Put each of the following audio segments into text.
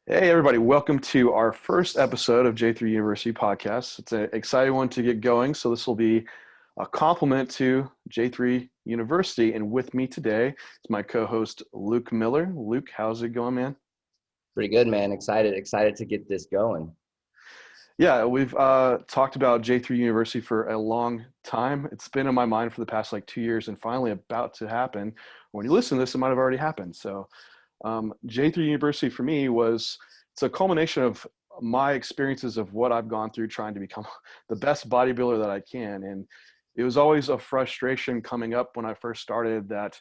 Hey, everybody. Welcome to our first episode of J3U University Podcast. It's an exciting one to get going. So this will be a compliment to J3 University. And with me today is my co-host, Luke Miller. Luke, how's it going, man? Pretty good, man. Excited to get this going. Yeah, we've talked about J3 University for a long time. It's been in my mind for the past 2 years and finally about to happen. When you listen to this, it might have already happened. So J3 University for me it's a culmination of my experiences of what I've gone through trying to become the best bodybuilder that I can. And it was always a frustration coming up when I first started that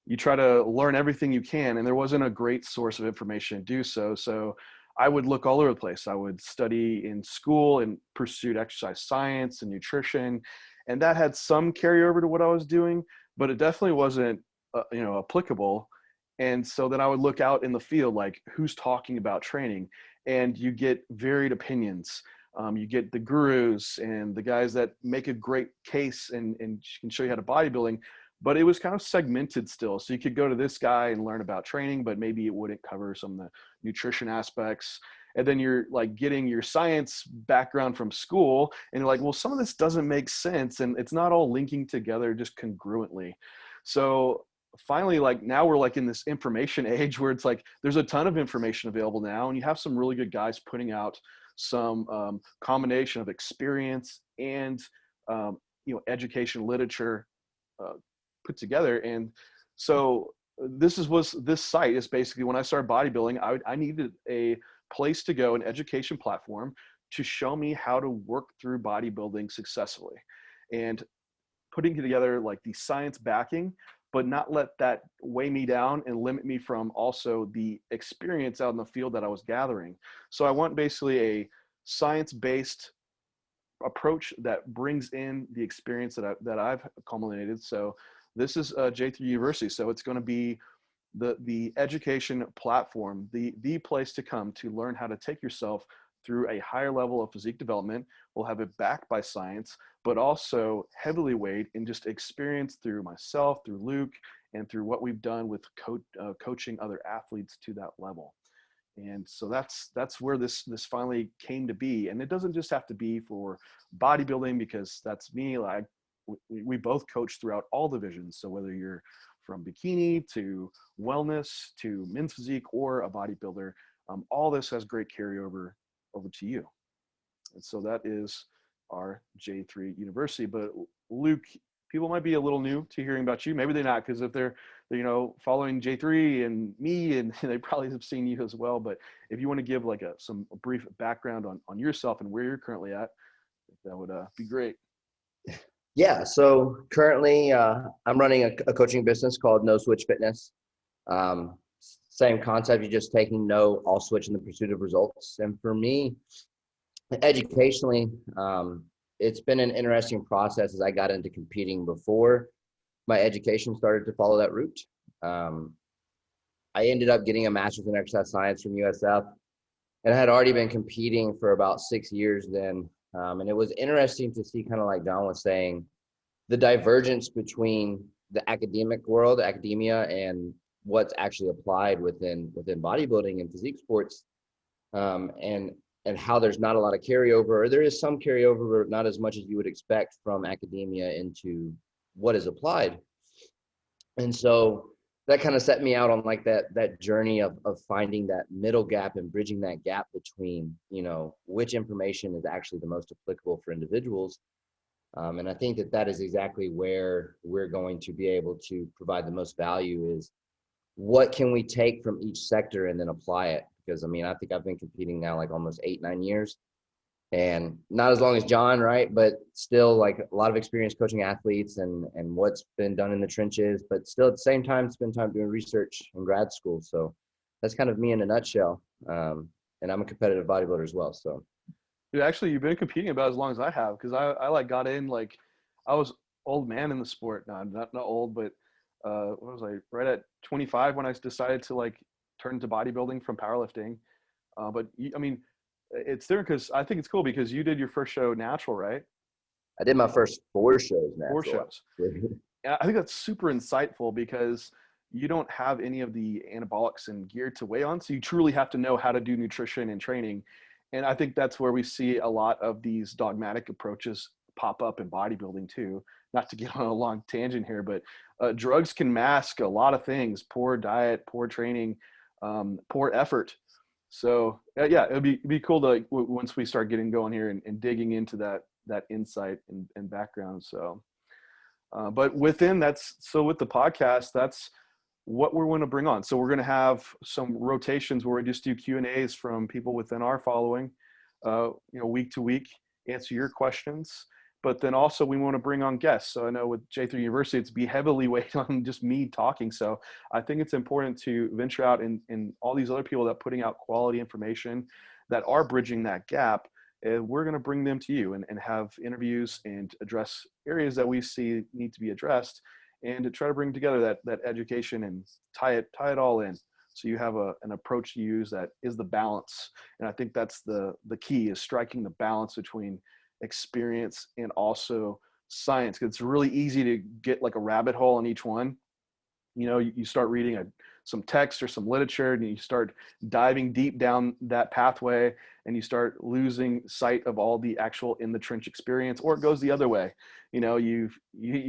you try to learn everything you can, and there wasn't a great source of information to do so. So I would look all over the place. I would study in school and pursued exercise science and nutrition, and that had some carryover to what I was doing, but it definitely wasn't, applicable. And so then I would look out in the field, like who's talking about training, and you get varied opinions. You get the gurus and the guys that make a great case and can show you how to bodybuilding, but it was kind of segmented still. So you could go to this guy and learn about training, but maybe it wouldn't cover some of the nutrition aspects. And then you're like getting your science background from school and you're like, well, some of this doesn't make sense. And it's not all linking together just congruently. So finally, now we're in this information age where it's like there's a ton of information available now, and you have some really good guys putting out some combination of experience and education literature put together. And so this site is basically, when I started bodybuilding, I needed a place to go, an education platform to show me how to work through bodybuilding successfully, and putting together the science backing, but not let that weigh me down and limit me from also the experience out in the field that I was gathering. So I want basically a science-based approach that brings in the experience that I've culminated. So this is J3 University. So it's going to be the education platform, the place to come to learn how to take yourself through a higher level of physique development. We'll have it backed by science, but also heavily weighed in just experience through myself, through Luke, and through what we've done with coaching other athletes to that level. And so that's where this finally came to be. And it doesn't just have to be for bodybuilding, because that's me. We both coach throughout all divisions. So whether you're from bikini to wellness to men's physique or a bodybuilder, all this has great carryover over to you. And so that is our J3 University. But Luke, people might be a little new to hearing about you. Maybe they're not, because if they're following J3 and me, and they probably have seen you as well. But if you want to give some brief background on yourself and where you're currently at, that would be great. Yeah. So currently, I'm running a coaching business called No Switch Fitness. Same concept. You're just taking no, all switch in the pursuit of results. And for me, educationally, it's been an interesting process as I got into competing before my education started to follow that route. I ended up getting a master's in exercise science from USF, and I had already been competing for about 6 years then. And it was interesting to see, kind of like John was saying, the divergence between the academic world, academia, and what's actually applied within bodybuilding and physique sports, and how there's not a lot of carryover, or there is some carryover, but not as much as you would expect from academia into what is applied. And so that kind of set me out on that journey of finding that middle gap and bridging that gap between, which information is actually the most applicable for individuals. And I think that is exactly where we're going to be able to provide the most value, is what can we take from each sector and then apply it? Because I think I've been competing now almost 8-9 years, and not as long as John, right? But still a lot of experience coaching athletes and what's been done in the trenches, but still at the same time spend time doing research in grad school. So that's kind of me in a nutshell. And I'm a competitive bodybuilder as well. So Dude, actually, you've been competing about as long as I have, because I got in, I was old man in the sport. No, not old, but what was I, right at 25 when I decided to turn to bodybuilding from powerlifting. But it's there because I think it's cool because you did your first show natural, right? I did my first 4 shows natural. 4 shows. I think that's super insightful because you don't have any of the anabolics and gear to weigh on. So you truly have to know how to do nutrition and training. And I think that's where we see a lot of these dogmatic approaches pop up in bodybuilding too. Not to get on a long tangent here, but drugs can mask a lot of things: poor diet, poor training, poor effort. So yeah, it'd be cool to once we start getting going here and digging into that insight and background. So, but within with the podcast, that's what we're going to bring on. So we're going to have some rotations where we just do Q&As from people within our following, week to week, answer your questions. But then also we want to bring on guests. So I know with J3 University, it's be heavily weighted on just me talking. So I think it's important to venture out and all these other people that are putting out quality information that are bridging that gap. We're going to bring them to you and have interviews and address areas that we see need to be addressed, and to try to bring together that education and tie it all in. So you have an approach to use that is the balance. And I think that's the key, is striking the balance between experience and also science. It's really easy to get like a rabbit hole in each one. You start reading some text or some literature, and you start diving deep down that pathway, and you start losing sight of all the actual in the trench experience. Or it goes the other way. You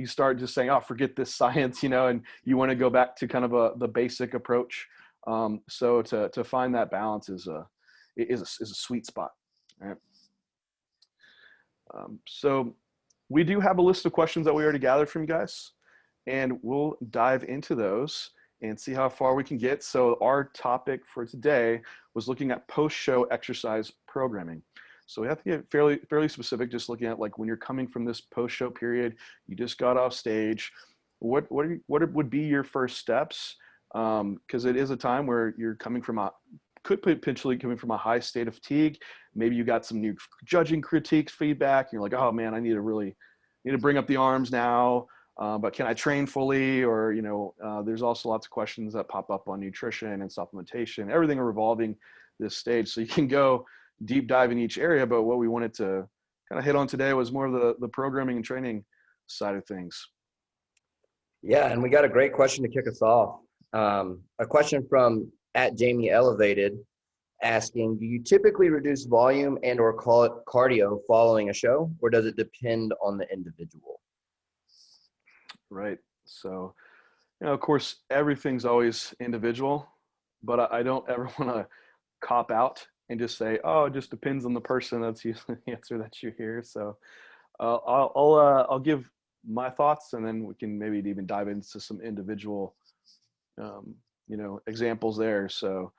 start just saying, oh, forget this science, and you want to go back to kind of the basic approach. So to find that balance is a sweet spot. Right. So we do have a list of questions that we already gathered from you guys, and we'll dive into those and see how far we can get. So our topic for today was looking at post-show exercise programming. So we have to get fairly specific, just looking at like when you're coming from this post-show period, you just got off stage, what would be your first steps? Because it is a time where you're could potentially coming from a high state of fatigue. Maybe you got some new judging critiques, feedback. And you're like, oh man, I need to bring up the arms now. But can I train fully? Or, there's also lots of questions that pop up on nutrition and supplementation, everything revolving this stage. So you can go deep dive in each area, but what we wanted to kind of hit on today was more of the programming and training side of things. Yeah, and we got a great question to kick us off. A question from @JamieElevated asking, do you typically reduce volume and or call it cardio following a show, or does it depend on the individual? Right. So, of course, everything's always individual, but I don't ever want to cop out and just say, oh, it just depends on the person. That's usually the answer that you hear. So I'll give my thoughts, and then we can maybe even dive into some individual, examples there. So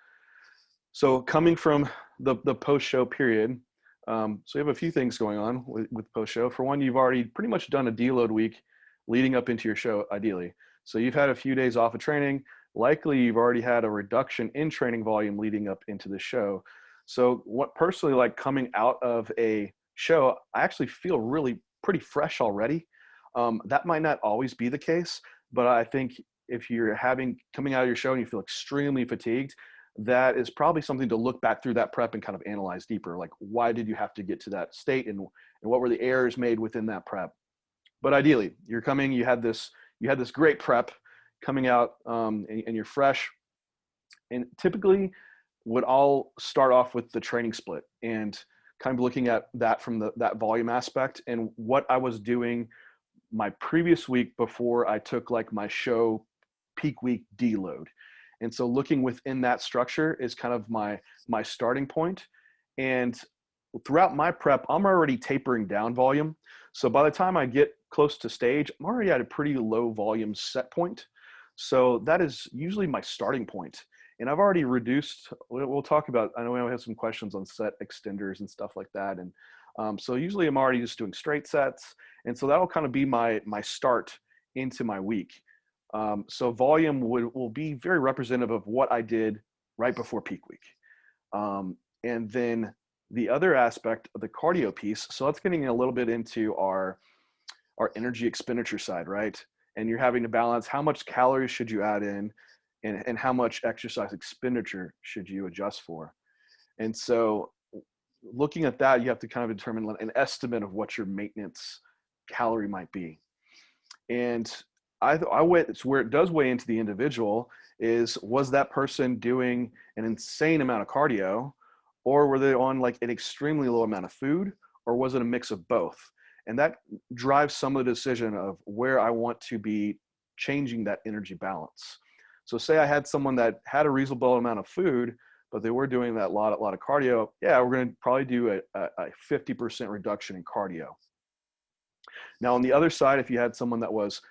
coming from the post-show period, so you have a few things going on with post-show. For one, you've already pretty much done a deload week leading up into your show, ideally. So you've had a few days off of training. Likely you've already had a reduction in training volume leading up into the show. So what personally, like coming out of a show, I actually feel really pretty fresh already. That might not always be the case, but I think if you're coming out of your show and you feel extremely fatigued, that is probably something to look back through that prep and kind of analyze deeper. Like, why did you have to get to that state, and what were the errors made within that prep? But ideally, you had this great prep coming out, and you're fresh. And typically would all start off with the training split and kind of looking at that from that volume aspect and what I was doing my previous week before I took like my show peak week deload. And so looking within that structure is kind of my starting point. And throughout my prep, I'm already tapering down volume. So by the time I get close to stage, I'm already at a pretty low volume set point. So that is usually my starting point. And I've already reduced, we'll talk about, I know we have some questions on set extenders and stuff like that. And so usually I'm already just doing straight sets. And so that'll kind of be my start into my week. So volume will be very representative of what I did right before peak week. And then the other aspect of the cardio piece, so that's getting a little bit into our energy expenditure side, right? And you're having to balance how much calories should you add in and how much exercise expenditure should you adjust for. And so looking at that, you have to kind of determine an estimate of what your maintenance calorie might be. And I went, it's where it does weigh into the individual is, was that person doing an insane amount of cardio, or were they on like an extremely low amount of food, or was it a mix of both? And that drives some of the decision of where I want to be changing that energy balance. So say I had someone that had a reasonable amount of food, but they were doing that lot of cardio. Yeah, we're going to probably do a 50% reduction in cardio. Now, on the other side, if you had someone that was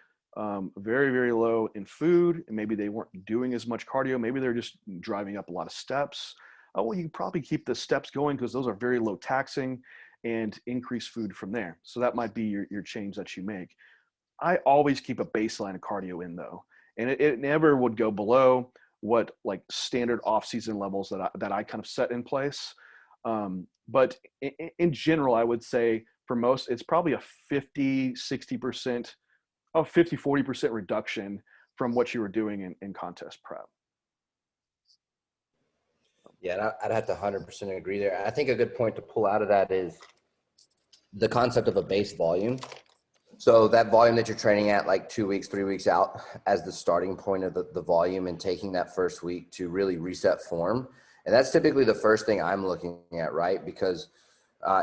very, very low in food, and maybe they weren't doing as much cardio, maybe they're just driving up a lot of steps. Well, you can probably keep the steps going because those are very low taxing, and increase food from there. So that might be your change that you make. I always keep a baseline of cardio in though, and it never would go below what like standard off-season levels that I kind of set in place. But in general, I would say for most, it's probably a 50-60%, 40% reduction from what you were doing in contest prep. Yeah, I'd have to 100% agree there. I think a good point to pull out of that is the concept of a base volume. So that volume that you're training at like 2 weeks, 3 weeks out as the starting point of the volume, and taking that first week to really reset form. And that's typically the first thing I'm looking at, right? Because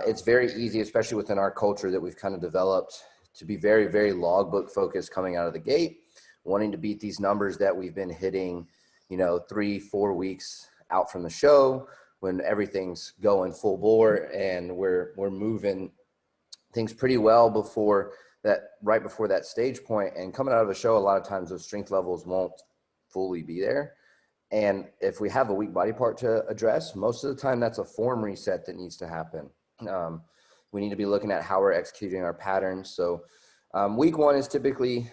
it's very easy, especially within our culture that we've kind of developed, to be very, very logbook focused coming out of the gate, wanting to beat these numbers that we've been hitting, 3-4 weeks out from the show, when everything's going full bore and we're moving things pretty well right before that stage point. And coming out of a show, a lot of times those strength levels won't fully be there. And if we have a weak body part to address, most of the time that's a form reset that needs to happen. We need to be looking at how we're executing our patterns. So week one is typically,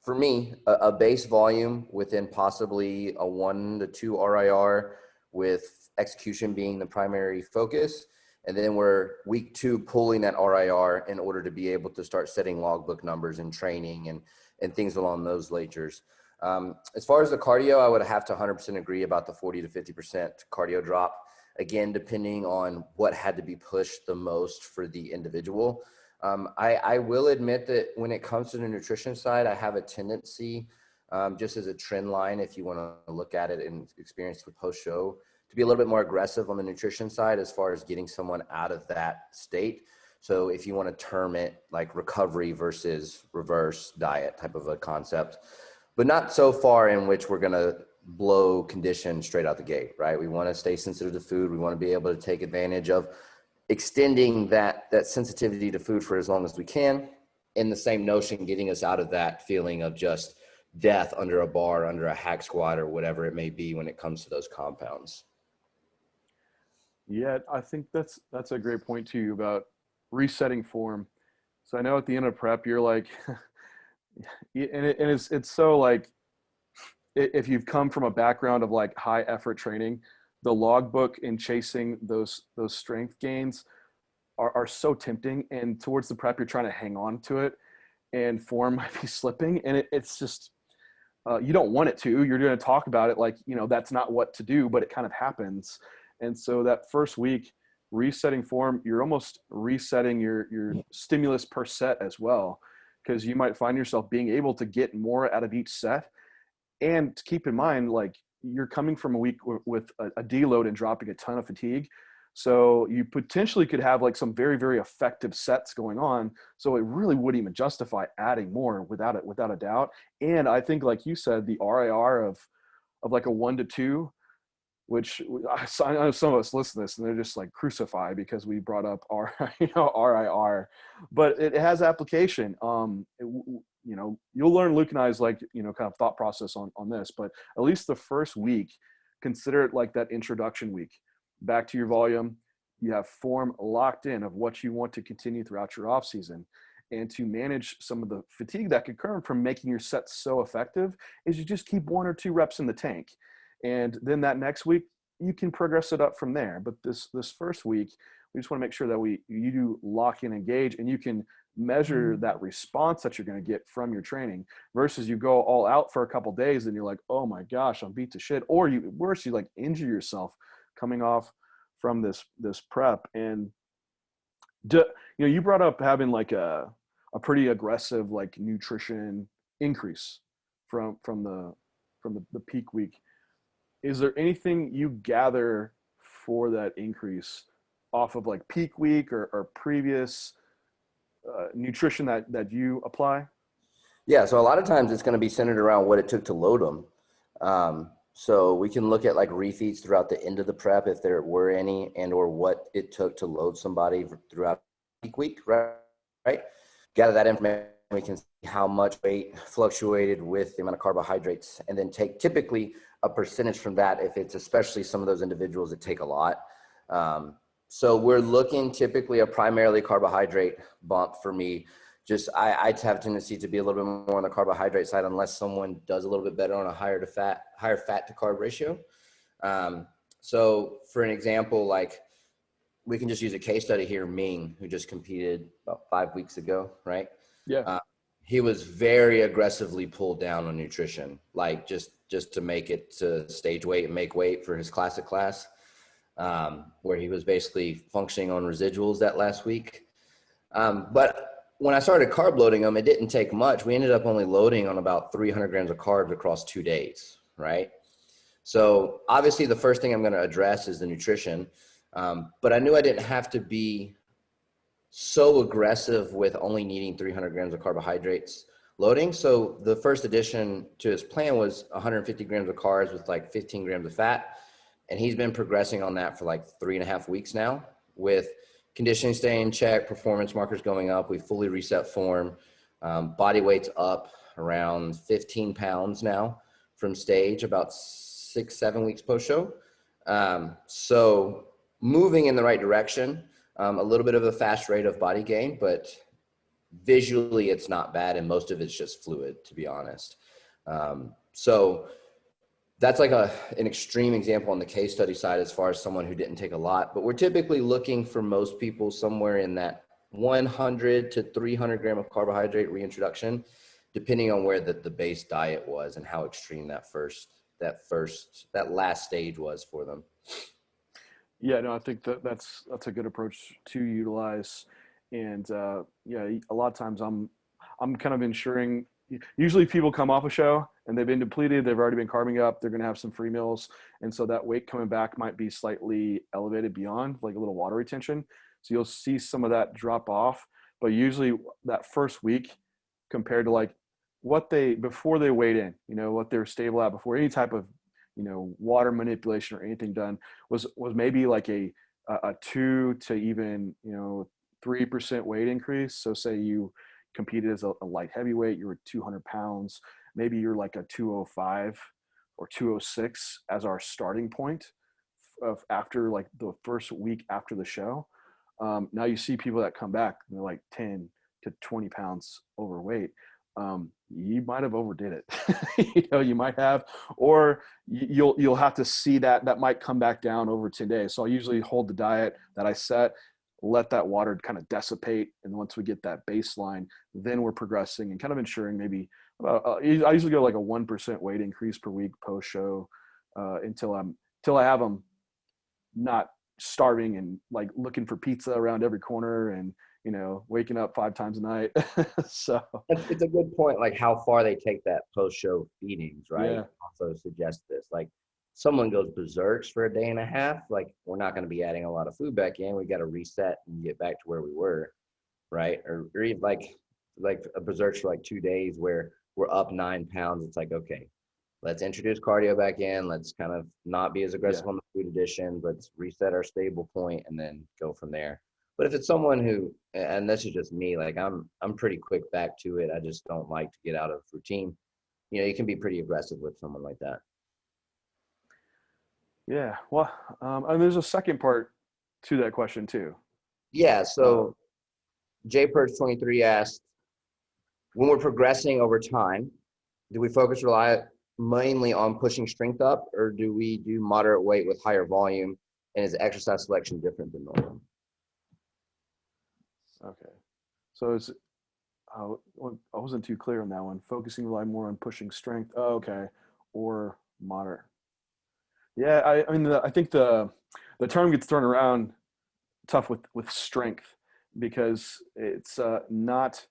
for me, a base volume within possibly a 1 to 2 RIR, with execution being the primary focus. And then we're week 2 pulling that RIR in order to be able to start setting logbook numbers and training and things along those latures. As far as the cardio, I would have to 100% agree about the 40 to 50% cardio drop. Again, depending on what had to be pushed the most for the individual. I will admit that when it comes to the nutrition side, I have a tendency, just as a trend line, if you want to look at it and experience with post-show, to be a little bit more aggressive on the nutrition side as far as getting someone out of that state. So if you want to term it like recovery versus reverse diet type of a concept, but not so far in which we're going to blow condition straight out the gate, right? We want to stay sensitive to food. We want to be able to take advantage of extending that sensitivity to food for as long as we can. In the same notion, getting us out of that feeling of just death under a bar, under a hack squat, or whatever it may be when it comes to those compounds. Yeah, I think that's a great point too about resetting form. So I know at the end of prep, you're like, and it's so like, if you've come from a background of like high effort training, the logbook and chasing those strength gains are so tempting. And towards the prep, you're trying to hang on to it, and form might be slipping. And it's just, you don't want it to. You're going to talk about it like, that's not what to do, but it kind of happens. And so that first week, resetting form, you're almost resetting your stimulus per set as well, because you might find yourself being able to get more out of each set. And to keep in mind, like, you're coming from a week with a deload and dropping a ton of fatigue. So you potentially could have like some very, very effective sets going on. So it really wouldn't even justify adding more without a doubt. And I think, like you said, the RIR of like a 1 to 2, which I know some of us listen to this and they're just like crucified because we brought up RIR, but it has application. You'll learn Luke and I's like, kind of thought process on this, but at least the first week, consider it like that introduction week. Back to your volume, you have form locked in of what you want to continue throughout your off season. And to manage some of the fatigue that could come from making your sets so effective is you just keep 1 or 2 reps in the tank. And then that next week, you can progress it up from there. But this first week, we just want to make sure that you do lock in, engage, and you can measure that response that you're going to get from your training, versus you go all out for a couple of days and you're like, oh my gosh, I'm beat to shit. Or you like injure yourself coming off from this prep. And you brought up having like a pretty aggressive like nutrition increase from the peak week. Is there anything you gather for that increase off of like peak week or previous nutrition that you apply? Yeah, so a lot of times it's going to be centered around what it took to load them. So we can look at like refeeds throughout the end of the prep if there were any, and or what it took to load somebody throughout peak week, right? Right? Gather that information. We can see how much weight fluctuated with the amount of carbohydrates, and then take typically a percentage from that if it's especially some of those individuals that take a lot. So we're looking typically a primarily carbohydrate bump for me. Just I have a tendency to be a little bit more on the carbohydrate side unless someone does a little bit better on a higher fat to carb ratio. So for an example, like we can just use a case study here, Ming, who just competed about 5 weeks ago, right? Yeah. He was very aggressively pulled down on nutrition, like just to make it to stage weight and make weight for his classic class, where he was basically functioning on residuals that last week. But when I started carb loading them, it didn't take much. We ended up only loading on about 300 grams of carbs across 2 days, right? So obviously the first thing I'm going to address is the nutrition. But I knew I didn't have to be so aggressive with only needing 300 grams of carbohydrates loading. So the first addition to his plan was 150 grams of carbs with like 15 grams of fat. And he's been progressing on that for like 3.5 weeks now, with conditioning staying in check, performance markers going up. We fully reset form. Body weight's up around 15 pounds now from stage, about 6-7 weeks post-show. So moving in the right direction. A little bit of a fast rate of body gain, but visually it's not bad, and most of it's just fluid, to be honest. So that's like an extreme example on the case study side as far as someone who didn't take a lot, but we're typically looking for most people somewhere in that 100 to 300 gram of carbohydrate reintroduction, depending on where the base diet was and how extreme that last stage was for them. Yeah, no, I think that's a good approach to utilize, and yeah, a lot of times I'm kind of ensuring. Usually, people come off a show and they've been depleted. They've already been carving up. They're going to have some free meals, and so that weight coming back might be slightly elevated beyond, like a little water retention. So you'll see some of that drop off. But usually, that first week, compared to like what they before they weighed in, what they were stable at before any type of water manipulation or anything done was maybe like a 2 to even 3% weight increase. So say you competed as a light heavyweight, you were 200 pounds, maybe you're like a 205 or 206 as our starting point of after like the first week after the show. Now you see people that come back and they're like 10 to 20 pounds overweight. You might have overdid it. You might have, or you'll have to see that might come back down over 10 days. So I usually hold the diet that I set, let that water kind of dissipate. And once we get that baseline, then we're progressing and kind of ensuring maybe I usually go like a 1% weight increase per week post show, until I have them not starving and like looking for pizza around every corner and waking up 5 times a night. So It's a good point, like how far they take that post-show feedings, right? yeah, Also suggest this, like someone goes berserks for a day and a half, like we're not going to be adding a lot of food back in. We got to reset and get back to where we were, right? Or even like a berserks for like 2 days where we're up 9 pounds. It's like, okay, let's introduce cardio back in. Let's kind of not be as aggressive yeah. on the food addition. Let's reset our stable point and then go from there. But if it's someone who, and this is just me, like I'm pretty quick back to it. I just don't like to get out of routine. You can be pretty aggressive with someone like that. Yeah. Well, and there's a second part to that question too. Yeah. Uh, So JPerch23 asked, when we're progressing over time, do we rely mainly on pushing strength up, or do we do moderate weight with higher volume? And is exercise selection different than normal? okay. So I wasn't too clear on that one. Focusing rely more on pushing strength. Oh, okay. Or moderate. Yeah. I mean, I think the term gets thrown around tough with strength because it's not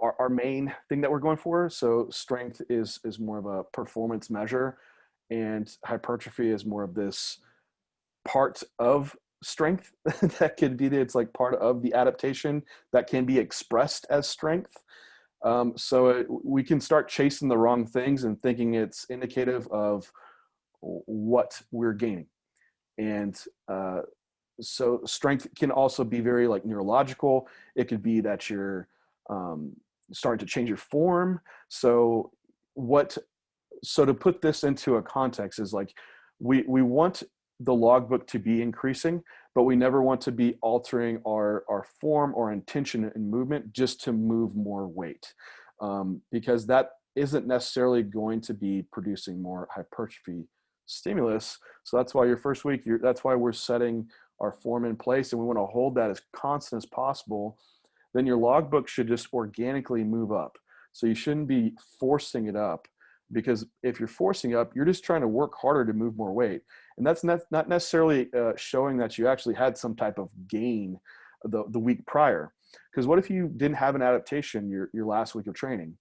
our main thing that we're going for. So strength is more of a performance measure, and hypertrophy is more of this part of strength that could be, it's like part of the adaptation that can be expressed as strength. We can start chasing the wrong things and thinking it's indicative of what we're gaining. And so strength can also be very like neurological. It could be that you're starting to change your form. So to put this into a context is like, we want the logbook to be increasing, but we never want to be altering our form or intention and movement just to move more weight, because that isn't necessarily going to be producing more hypertrophy stimulus. So that's why your first week, that's why we're setting our form in place, and we want to hold that as constant as possible. Then your logbook should just organically move up. So you shouldn't be forcing it up, because if you're forcing up, you're just trying to work harder to move more weight. And that's not necessarily showing that you actually had some type of gain the week prior. Because what if you didn't have an adaptation your last week of training?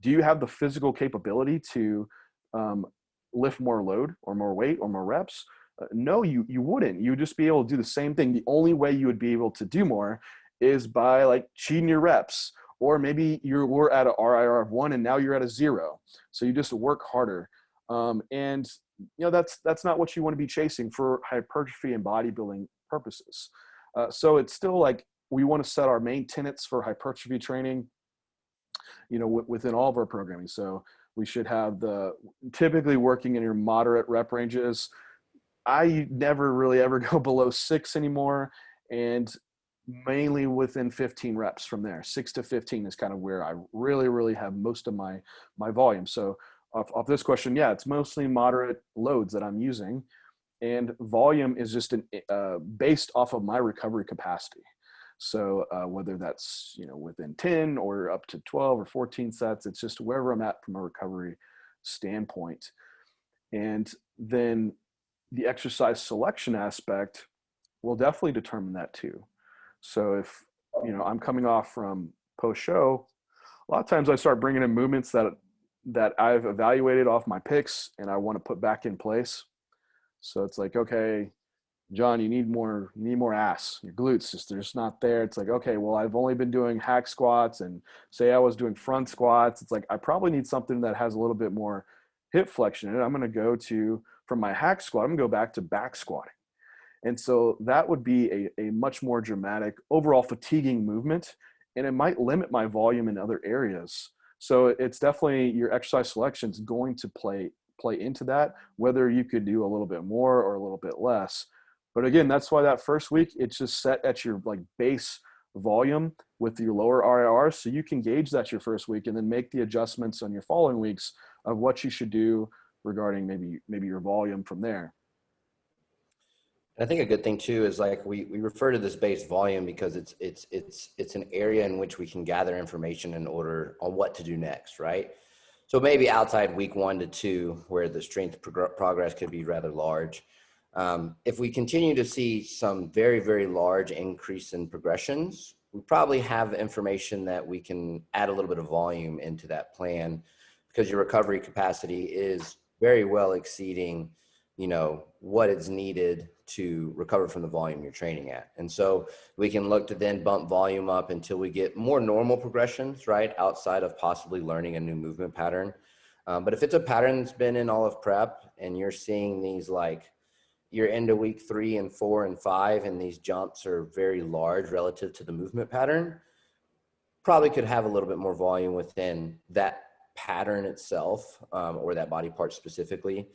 Do you have the physical capability to lift more load or more weight or more reps? No, you wouldn't. You would just be able to do the same thing. The only way you would be able to do more is by like cheating your reps, or maybe you were at a RIR of 1 and now you're at a 0. So you just work harder. And that's not what you want to be chasing for hypertrophy and bodybuilding purposes. So it's still like, we want to set our main tenets for hypertrophy training, within all of our programming. So we should have typically working in your moderate rep ranges. I never really ever go below 6 anymore, and mainly within 15 reps from there. 6 to 15 is kind of where I really, really have most of my volume. So off this question, yeah, it's mostly moderate loads that I'm using, and volume is just based off of my recovery capacity. So whether that's within 10 or up to 12 or 14 sets, it's just wherever I'm at from a recovery standpoint. And then the exercise selection aspect will definitely determine that too. So if I'm coming off from post show, a lot of times I start bringing in movements that I've evaluated off my picks and I want to put back in place. So it's like, okay, John, you need more ass. Your glutes they're just not there. It's like, okay, well, I've only been doing hack squats, and say I was doing front squats. It's like, I probably need something that has a little bit more hip flexion in it. I'm going to go from my hack squat, I'm going to go back to back squatting. And so that would be a much more dramatic, overall fatiguing movement, and it might limit my volume in other areas. So it's definitely, your exercise selection is going to play into that, whether you could do a little bit more or a little bit less. But again, that's why that first week, it's just set at your like base volume with your lower RIR, so you can gauge that your first week and then make the adjustments on your following weeks of what you should do regarding maybe your volume from there. I think a good thing too is like we refer to this base volume because it's an area in which we can gather information in order on what to do next, right? So maybe outside week 1 to 2, where the strength progress could be rather large. If we continue to see some very, very large increase in progressions, we probably have information that we can add a little bit of volume into that plan, because your recovery capacity is very well exceeding, what is needed to recover from the volume you're training at. And so we can look to then bump volume up until we get more normal progressions, right? Outside of possibly learning a new movement pattern. But if it's a pattern that's been in all of prep and you're seeing these like, you're into week 3 and 4 and 5, and these jumps are very large relative to the movement pattern, probably could have a little bit more volume within that pattern itself, or that body part specifically.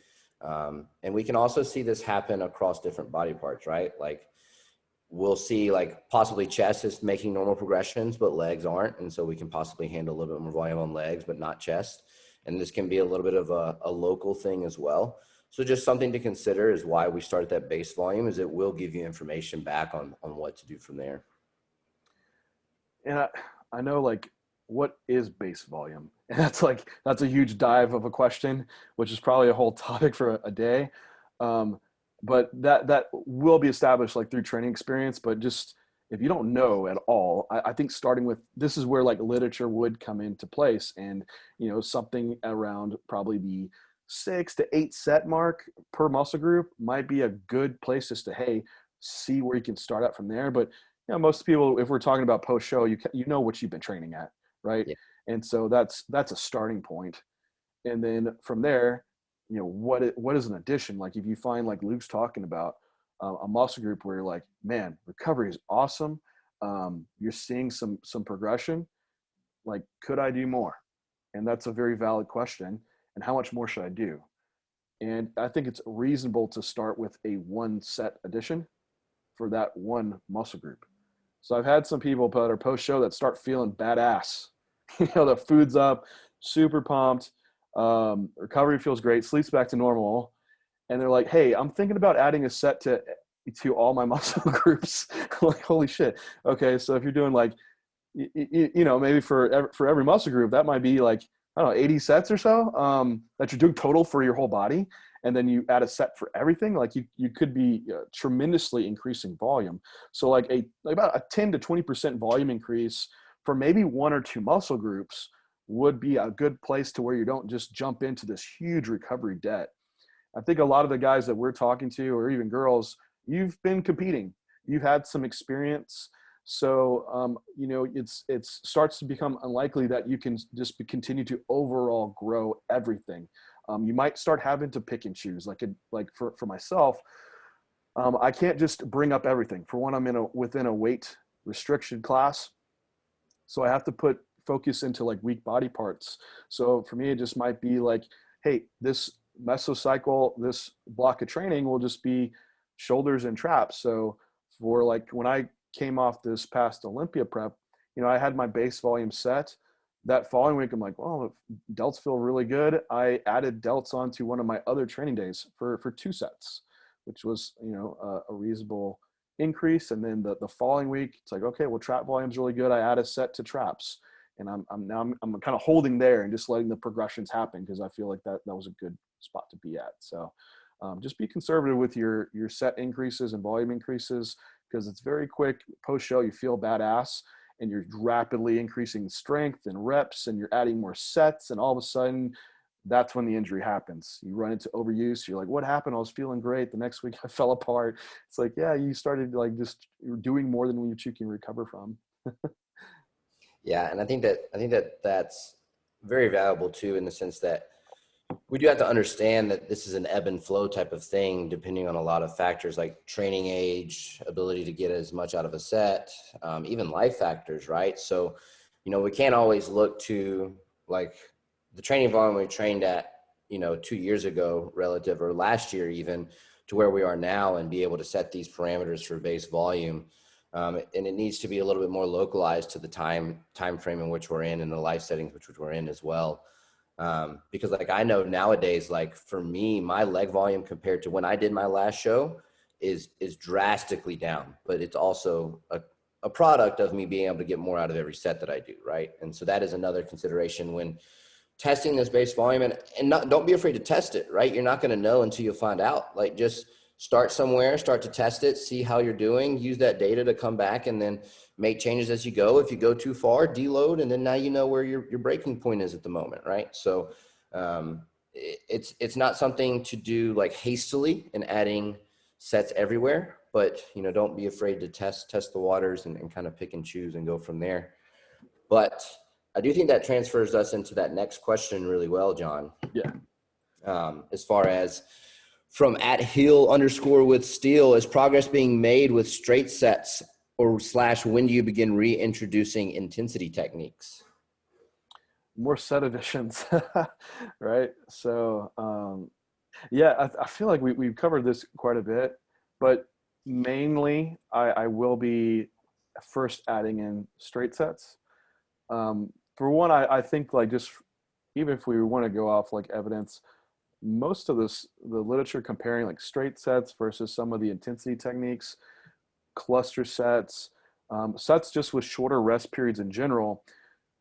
And we can also see this happen across different body parts, right? Like we'll see like possibly chest is making normal progressions, but legs aren't. And so we can possibly handle a little bit more volume on legs, but not chest. And this can be a little bit of a local thing as well. So just something to consider is why we start at that base volume, is it will give you information back on what to do from there. And I know, like, what is base volume? And that's a huge dive of a question, which is probably a whole topic for a day. But that will be established like through training experience. But just if you don't know at all, I think starting with this is where like literature would come into place, and something around probably the 6 to 8 set mark per muscle group might be a good place just to see where you can start out from there. But most people, if we're talking about post show, you know what you've been training at, right? Yeah. And so that's a starting point. And then from there, what is an addition? Like if you find, like Luke's talking about, a muscle group where you're like, man, recovery is awesome. You're seeing some progression. Like, could I do more? And that's a very valid question. And how much more should I do? And I think it's reasonable to start with a 1 set addition for that one muscle group. So I've had some people that are post show that start feeling badass. The food's up, super pumped. Recovery feels great, sleeps back to normal. And they're like, hey, I'm thinking about adding a set to all my muscle groups. Like, holy shit. Okay. So if you're doing like, maybe for every muscle group, that might be like, I don't know, 80 sets or so, that you're doing total for your whole body. And then you add a set for everything. Like you could be tremendously increasing volume. So like about a 10 to 20% volume increase for maybe 1 or 2 muscle groups would be a good place to where you don't just jump into this huge recovery debt. I think a lot of the guys that we're talking to, or even girls, you've been competing, you've had some experience. So, it starts to become unlikely that you can just continue to overall grow everything. You might start having to pick and choose. Like for myself, I can't just bring up everything. For one, I'm within a weight restriction class, so I have to put focus into like weak body parts. So for me, it just might be like, hey, this mesocycle, this block of training will just be shoulders and traps. So for like when I came off this past Olympia prep, I had my base volume set. That following week, I'm like, well, delts feel really good. I added delts onto one of my other training days for 2 sets, which was, a reasonable increase. And then the following week, it's like, okay, well, trap volume's really good. I add a set to traps. And I'm kind of holding there and just letting the progressions happen, because I feel like that was a good spot to be at. So just be conservative with your set increases and volume increases, because it's very quick. Post show, you feel badass and you're rapidly increasing strength and reps, and you're adding more sets, and all of a sudden that's when the injury happens. You run into overuse. You're like, what happened? I was feeling great. The next week I fell apart. It's like, yeah, you started like you're doing more than what you can recover from. Yeah, and I think that that's very valuable too, in the sense that we do have to understand that this is an ebb and flow type of thing, depending on a lot of factors like training age, ability to get as much out of a set, even life factors, right? So, we can't always look to like the training volume we trained at, 2 years ago relative, or last year even, to where we are now, and be able to set these parameters for base volume. And it needs to be a little bit more localized to the time frame in which we're in, and the life settings which we're in as well. Because like I know nowadays, like for me, my leg volume compared to when I did my last show is drastically down, but it's also a product of me being able to get more out of every set that I do. Right. And so that is another consideration when testing this base volume, and don't be afraid to test it. Right. You're not going to know until you find out. Like, just start somewhere, start to test it, see how you're doing, use that data to come back, and then make changes as you go. If you go too far, deload, and then now you know where your breaking point is at the moment, right? So it's not something to do like hastily and adding sets everywhere, but don't be afraid to test the waters and kind of pick and choose and go from there. But I do think that transfers us into that next question really well, John. Yeah. As far as from @heel_with_steel, is progress being made with straight sets, or / when do you begin reintroducing intensity techniques? More set additions, right? So, yeah, I feel like we've covered this quite a bit, but mainly I will be first adding in straight sets. For one, I think like just even if we want to go off like evidence, most of the literature comparing like straight sets versus some of the intensity techniques, cluster sets, sets just with shorter rest periods in general,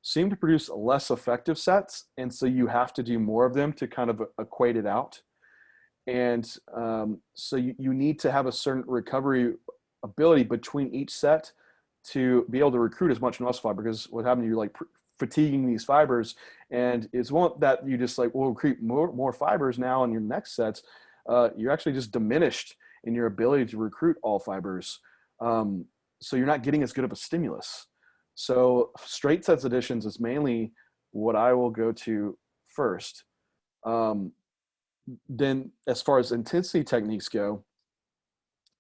seem to produce less effective sets. And so you have to do more of them to kind of equate it out. And so you need to have a certain recovery ability between each set to be able to recruit as much muscle fiber, because what happened, you're like fatiguing these fibers, and it's one that you just like will recruit more fibers now in your next sets. You're actually just diminished in your ability to recruit all fibers. So you're not getting as good of a stimulus. So straight sets additions is mainly what I will go to first. Then as far as intensity techniques go,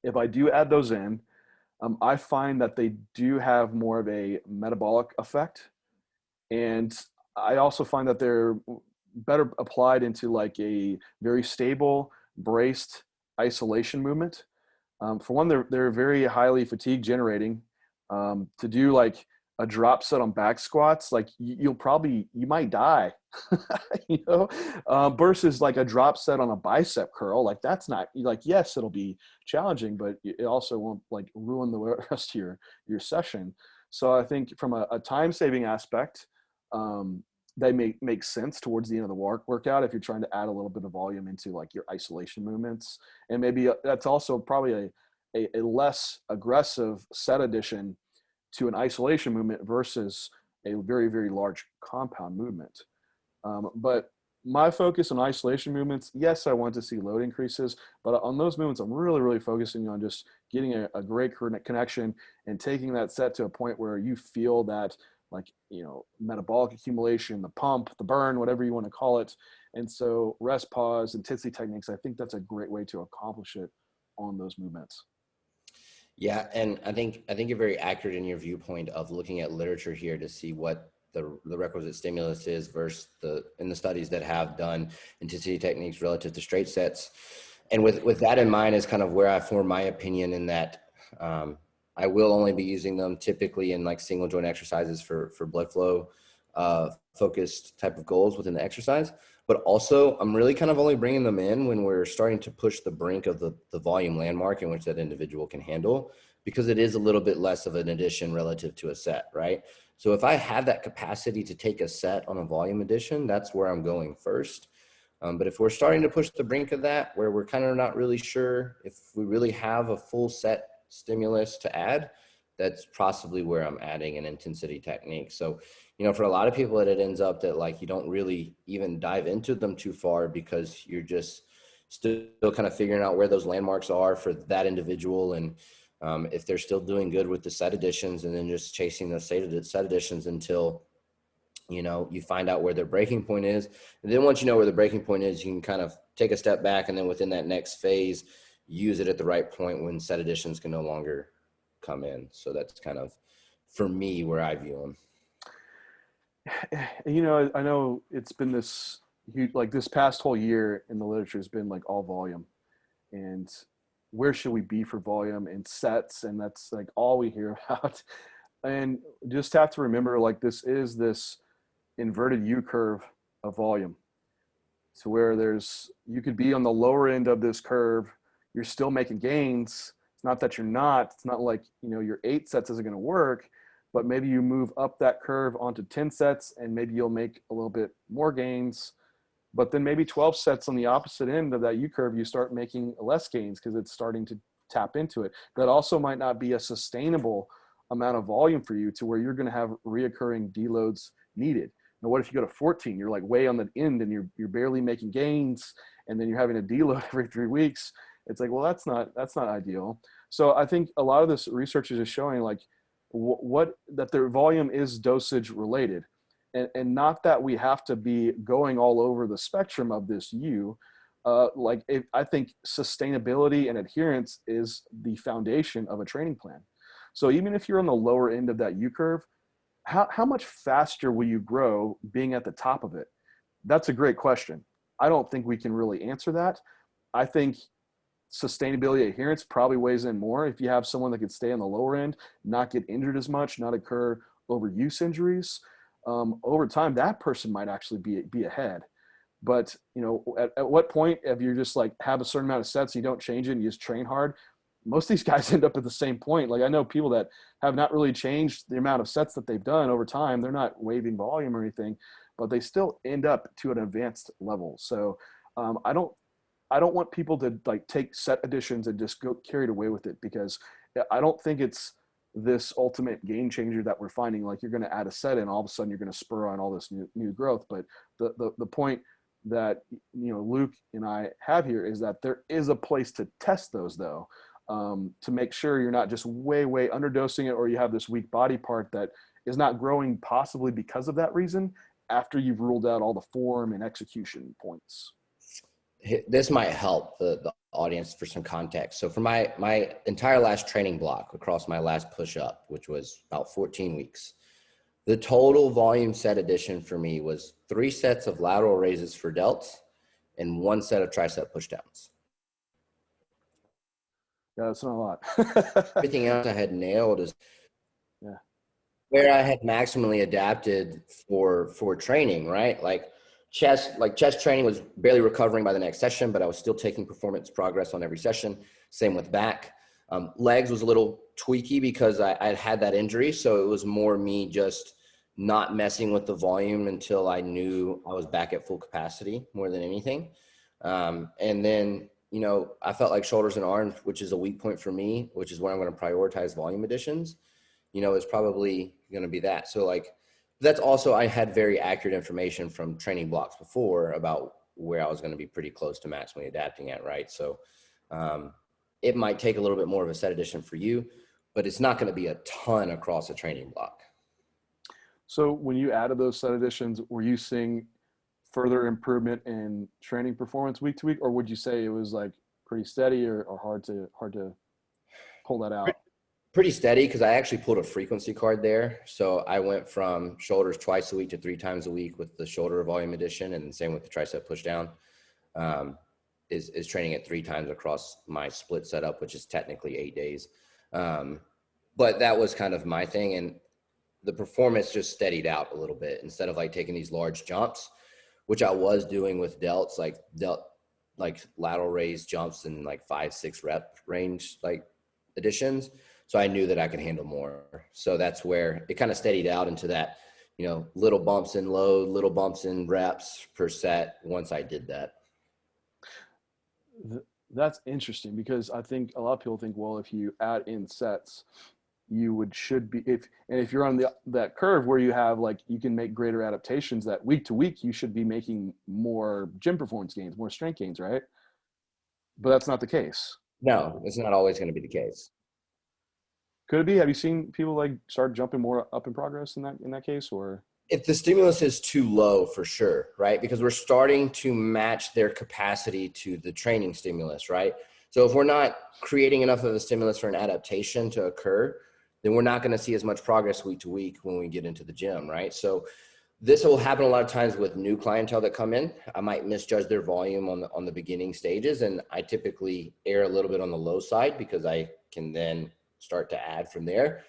if I do add those in, I find that they do have more of a metabolic effect. And I also find that they're better applied into like a very stable, braced isolation movement. For one, they're very highly fatigue generating. To do like a drop set on back squats, like you might die, versus like a drop set on a bicep curl. Like that's not like, yes, it'll be challenging, but it also won't like ruin the rest of your session. So I think from a time saving aspect, they make sense towards the end of the workout if you're trying to add a little bit of volume into like your isolation movements. And maybe that's also probably a less aggressive set addition to an isolation movement versus a very, very large compound movement. But my focus on isolation movements, yes, I want to see load increases, but on those movements, I'm really, really focusing on just getting a great connection and taking that set to a point where you feel that, like, metabolic accumulation, the pump, the burn, whatever you want to call it. And so rest, pause, intensity techniques, I think that's a great way to accomplish it on those movements. Yeah, and I think you're very accurate in your viewpoint of looking at literature here to see what the requisite stimulus is versus in the studies that have done intensity techniques relative to straight sets. And with that in mind is kind of where I form my opinion in that I will only be using them typically in like single joint exercises for blood flow focused type of goals within the exercise. But also I'm really kind of only bringing them in when we're starting to push the brink of the volume landmark in which that individual can handle, because it is a little bit less of an addition relative to a set, right? So if I have that capacity to take a set on a volume addition, that's where I'm going first. But if we're starting to push the brink of that, where we're kind of not really sure if we really have a full set stimulus to add, that's possibly where I'm adding an intensity technique. So, for a lot of people, it ends up that like you don't really even dive into them too far because you're just still kind of figuring out where those landmarks are for that individual. And if they're still doing good with the set additions, and then just chasing those set additions until, you find out where their breaking point is. And then once you know where the breaking point is, you can kind of take a step back, and then within that next phase, use it at the right point when set additions can no longer come in. So that's kind of, for me, where I view them. I know it's been this huge, like this past whole year in the literature has been like all volume, and where should we be for volume and sets, and that's like all we hear about. And just have to remember, like, this is this inverted U curve of volume, to where you could be on the lower end of this curve, you're still making gains. It's not that you're not. It's not like, your 8 sets isn't going to work, but maybe you move up that curve onto 10 sets and maybe you'll make a little bit more gains. But then maybe 12 sets on the opposite end of that U curve, you start making less gains because it's starting to tap into it. That also might not be a sustainable amount of volume for you, to where you're going to have reoccurring deloads needed. Now, what if you go to 14? You're like way on the end and you're barely making gains, and then you're having a deload every 3 weeks. It's like, well, that's not ideal. So I think a lot of this research is just showing like that their volume is dosage related, and not that we have to be going all over the spectrum of this U. I think sustainability and adherence is the foundation of a training plan. So even if you're on the lower end of that U curve, how much faster will you grow being at the top of it? That's a great question. I don't think we can really answer that. I think sustainability adherence probably weighs in more. If you have someone that could stay on the lower end, not get injured as much, not incur overuse injuries, over time, that person might actually be ahead. But, at what point, if you just like have a certain amount of sets, you don't change it and you just train hard, most of these guys end up at the same point. Like, I know people that have not really changed the amount of sets that they've done over time. They're not waiving volume or anything, but they still end up to an advanced level. So I don't want people to like take set additions and just go carried away with it, because I don't think it's this ultimate game changer that we're finding. Like you're going to add a set in, all of a sudden you're going to spur on all this new growth. But the point that, Luke and I have here is that there is a place to test those though, to make sure you're not just way underdosing it, or you have this weak body part that is not growing possibly because of that reason after you've ruled out all the form and execution points. This might help the audience for some context. So for my entire last training block across my last push up, which was about 14 weeks, the total volume set addition for me was 3 sets of lateral raises for delts and 1 set of tricep pushdowns. Yeah, that's not a lot. Everything else I had nailed is yeah, where I had maximally adapted for training, right? Like chest training was barely recovering by the next session, but I was still taking performance progress on every session. Same with back. Legs was a little tweaky because I had that injury. So it was more me just not messing with the volume until I knew I was back at full capacity more than anything. And then, I felt like shoulders and arms, which is a weak point for me, which is where I'm going to prioritize volume additions, is probably going to be that. So like, that's also, I had very accurate information from training blocks before about where I was going to be pretty close to maximally adapting at, right? So it might take a little bit more of a set addition for you, but it's not going to be a ton across a training block. So when you added those set additions, were you seeing further improvement in training performance week to week, or would you say it was like pretty steady or hard to pull that out? Pretty steady, because I actually pulled a frequency card there. So I went from shoulders twice a week to 3 times a week with the shoulder volume addition, and same with the tricep pushdown. Is training it 3 times across my split setup, which is technically 8 days. But that was kind of my thing, and the performance just steadied out a little bit instead of like taking these large jumps, which I was doing with delts, like lateral raise jumps in like 5-6 rep range, like additions. So I knew that I could handle more. So that's where it kind of steadied out into that, little bumps in load, little bumps in reps per set once I did that. That's interesting, because I think a lot of people think, well, if you add in sets, should be, if you're on that curve where you have like, you can make greater adaptations, that week to week, you should be making more gym performance gains, more strength gains, right? But that's not the case. No, it's not always going to be the case. Could it be? Have you seen people like start jumping more up in progress in that case, or? If the stimulus is too low, for sure, right? Because we're starting to match their capacity to the training stimulus, right? So if we're not creating enough of a stimulus for an adaptation to occur, then we're not going to see as much progress week to week when we get into the gym, right? So this will happen a lot of times with new clientele that come in. I might misjudge their volume on the beginning stages, and I typically err a little bit on the low side because I can then start to add from there.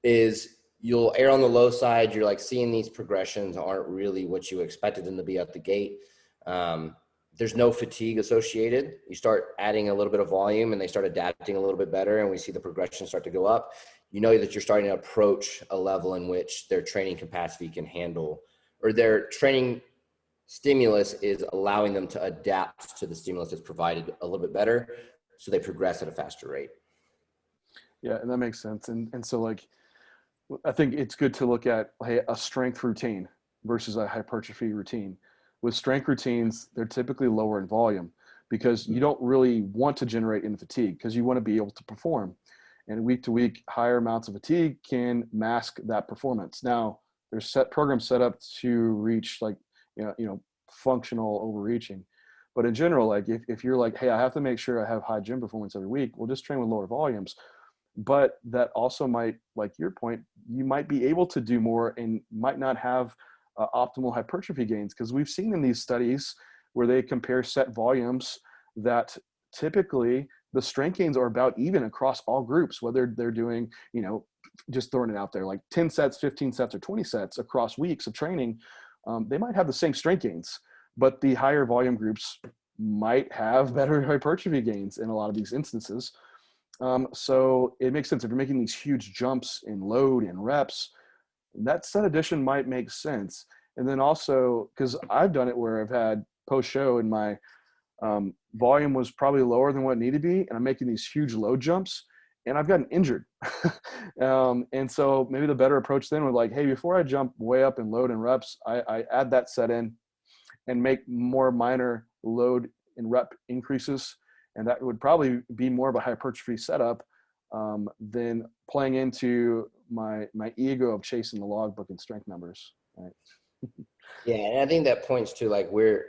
Is you'll err on the low side. You're like seeing these progressions aren't really what you expected them to be at the gate. There's no fatigue associated. You start adding a little bit of volume and they start adapting a little bit better, and we see the progression start to go up. You know that you're starting to approach a level in which their training capacity can handle, or their training stimulus is allowing them to adapt to the stimulus that's provided a little bit better, so they progress at a faster rate. Yeah, and that makes sense. And so like, I think it's good to look at a strength routine versus a hypertrophy routine. With strength routines, they're typically lower in volume because you don't really want to generate in fatigue, because you want to be able to perform. And week to week, higher amounts of fatigue can mask that performance. Now, there's programs set up to reach like, functional overreaching. But in general, like if you're like, hey, I have to make sure I have high gym performance every week, we'll just train with lower volumes. But that also might, like your point, you might be able to do more and might not have optimal hypertrophy gains, because we've seen in these studies where they compare set volumes that typically the strength gains are about even across all groups, whether they're doing, just throwing it out there, like 10 sets, 15 sets, or 20 sets across weeks of training. They might have the same strength gains, but the higher volume groups might have better hypertrophy gains in a lot of these instances. So it makes sense if you're making these huge jumps in load and reps, that set addition might make sense. And then also, because I've done it where I've had post show and my volume was probably lower than what it needed to be, and I'm making these huge load jumps, and I've gotten injured. And so maybe the better approach then would like, hey, before I jump way up in load and reps, I add that set in and make more minor load and rep increases. And that would probably be more of a hypertrophy setup than playing into my ego of chasing the logbook and strength numbers. Right. Yeah, and I think that points to like we're